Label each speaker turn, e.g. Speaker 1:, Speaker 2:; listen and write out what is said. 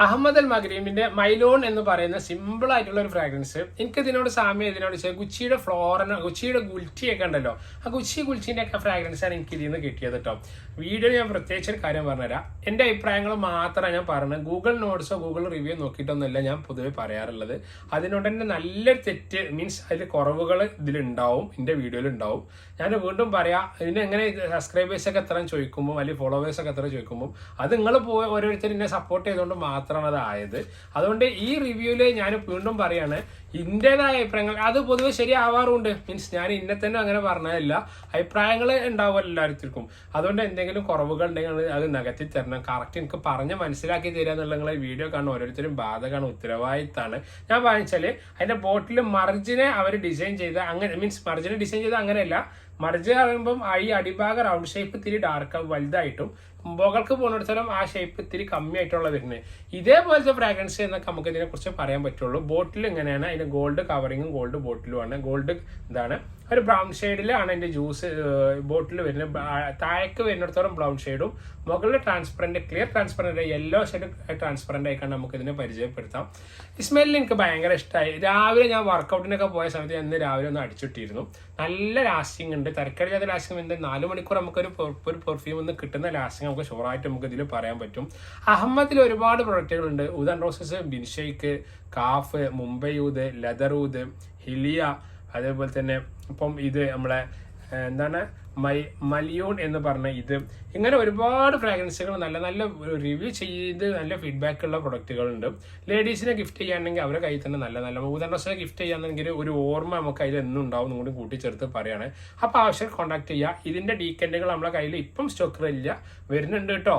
Speaker 1: അഹമ്മദ് അൽ മഗ്രീബിന്റെ മൈലോൺ എന്ന് പറയുന്ന സിമ്പിൾ ആയിട്ടുള്ള ഒരു ഫ്രാഗ്രൻസ്. എനിക്ക് ഇതിനോട് സാമ്യം ഇതിനോട് ഗുച്ചിയുടെ ഫ്ലോറന, ഗുച്ചിയുടെ ഗുൽറ്റിയൊക്കെ ഉണ്ടല്ലോ, ആ ഗുൽച്ചിന്റെ ഒക്കെ ഫ്രാഗ്രൻസ് ആണ് എനിക്ക് ഇതിൽ നിന്ന് കിട്ടിയത് കേട്ടോ. വീഡിയോ ഞാൻ പ്രത്യേകിച്ച് ഒരു കാര്യം പറഞ്ഞുതരാം. എൻ്റെ അഭിപ്രായങ്ങൾ മാത്രമാണ് ഞാൻ പറഞ്ഞത്. ഗൂഗിൾ നോട്ട്സോ ഗൂഗിൾ റിവ്യൂ നോക്കിയിട്ടൊന്നുമല്ല ഞാൻ പൊതുവെ പറയാറുള്ളത്. അതിനോട് തന്നെ നല്ലൊരു തെറ്റ് മീൻസ് അതിൽ കുറവുകൾ ഇതിലുണ്ടാവും, എൻ്റെ വീഡിയോയിൽ ഉണ്ടാവും. ഞാൻ വീണ്ടും പറയാം, ഇതിന് എങ്ങനെ സബ്സ്ക്രൈബേഴ്സൊക്കെ എത്ര ചോദിക്കുമ്പോൾ അല്ലെങ്കിൽ ഫോളോവേഴ്സൊക്കെ എത്ര ചോദിക്കുമ്പോൾ അത് നിങ്ങൾ പോയി ഓരോരുത്തർ എന്നെ സപ്പോർട്ട് ചെയ്തുകൊണ്ട് മാത്രമാണ് അതായത്. അതുകൊണ്ട് ഈ റിവ്യൂവിൽ ഞാൻ വീണ്ടും പറയാണ്, ഇന്റേതായ അഭിപ്രായങ്ങൾ അത് പൊതുവെ ശരിയാവാറുണ്ട്. മീൻസ് ഞാൻ ഇന്നെ തന്നെ അങ്ങനെ പറഞ്ഞതല്ല, അഭിപ്രായങ്ങൾ ഉണ്ടാവുമല്ലോ എല്ലാവർക്കും. അതുകൊണ്ട് എന്തെങ്കിലും കുറവുകൾ ഉണ്ടെങ്കിൽ അത് നികത്തി തരണം. കറക്റ്റ് എനിക്ക് പറഞ്ഞ് മനസ്സിലാക്കി തരിക എന്നുള്ള വീഡിയോ കാണുന്ന ഓരോരുത്തരും ബാധകമാണ്, ഉത്തരവാദിത്തമാണ്. ഞാൻ വാങ്ങിച്ചാൽ അതിന്റെ ബോട്ടിൽ മർജിനെ അവർ ഡിസൈൻ ചെയ്ത അങ്ങനെ, മീൻസ് മർജിനെ ഡിസൈൻ ചെയ്ത അങ്ങനെയല്ല. മർജ് പറയുമ്പം ഈ അടിഭാഗം റൗണ്ട് ഷേപ്പ് ഇത്തിരി ഡാർക്ക് വലുതായിട്ടും മുകൾക്ക് പോകുന്നിടത്തോളം ആ ഷേപ്പ് ഇത്തിരി കമ്മിയായിട്ടുള്ള വരുന്നത്. ഇതേപോലത്തെ ഫ്രാഗ്രൻസ് എന്നൊക്കെ നമുക്ക് ഇതിനെ കുറിച്ച് പറയാൻ പറ്റുള്ളൂ. ബോട്ടിൽ എങ്ങനെയാണ്, അതിന്റെ ഗോൾഡ് കവറിങ്ങും ഗോൾഡ് ബോട്ടിലുമാണ്. ഗോൾഡ് എന്താണ് ഒരു ബ്രൗൺ ഷെയ്ഡിലാണ് അതിന്റെ ജ്യൂസ് ബോട്ടിൽ വരുന്നത്. താഴേക്ക് വരുന്നിടത്തോളം ബ്രൗൺ ഷെയ്ഡും മുകളിൽ transparent, clear transparent, yellow shade transparent ആയിക്കാണ്ട് നമുക്ക് ഇതിനെ പരിചയപ്പെടുത്താം. ഈ സ്മെല്ല് എനിക്ക് ഭയങ്കര ഇഷ്ടമായി. രാവിലെ ഞാൻ വർക്കൗട്ടിനൊക്കെ പോയ സമയത്ത് ഞാൻ രാവിലെ ഒന്ന് അടിച്ചിട്ടിരുന്നു. നല്ല ലാസ്റ്റിംഗ് ഉണ്ട്, തരക്കേടില്ലാത്ത ലാസ്റ്റിംഗ് ഉണ്ട്. 4 മണിക്കൂർ നമുക്കൊരു പെർഫ്യൂം ഒന്ന് കിട്ടുന്ന ലാസ്റ്റിംഗ് നമുക്ക് ഷുവറായിട്ട് നമുക്ക് ഇതിൽ പറയാൻ പറ്റും. അഹമ്മദിൽ ഒരുപാട് പ്രൊഡക്റ്റുകളുണ്ട്. ഊദൻ റോസസ്, ബിൻഷെയ്ക്ക്, കാഫ്, മുംബൈ ഊദ്, ലെതർ ഊദ്, ഹിലിയ, അതേപോലെ തന്നെ ഇപ്പം ഇത് നമ്മളെ എന്താണ് മലിയോൺ എന്ന് പറഞ്ഞ ഇത്. ഇങ്ങനെ ഒരുപാട് ഫ്രാഗ്രൻസുകൾ നല്ല നല്ല റിവ്യൂ ചെയ്ത് നല്ല ഫീഡ്ബാക്ക് ഉള്ള പ്രൊഡക്റ്റുകളുണ്ട്. ലേഡീസിനെ ഗിഫ്റ്റ് ചെയ്യാണെങ്കിൽ അവരുടെ കയ്യിൽ തന്നെ നല്ല നല്ല ഊദൻ ഡ്രസ്സിനെ ഗിഫ്റ്റ് ചെയ്യാന്നെങ്കിൽ ഒരു ഓർമ്മ നമുക്ക് അതിൽ എന്നും ഉണ്ടാവും എന്നും കൂടി കൂട്ടിച്ചേർത്ത് പറയാണ്. അപ്പോൾ ആവശ്യം കോൺടാക്ട് ചെയ്യുക. ഇതിന്റെ ഡീക്കൻഡുകൾ നമ്മളെ കയ്യിൽ ഇപ്പം സ്റ്റോക്കിലില്ല, വരുന്നുണ്ട് കേട്ടോ.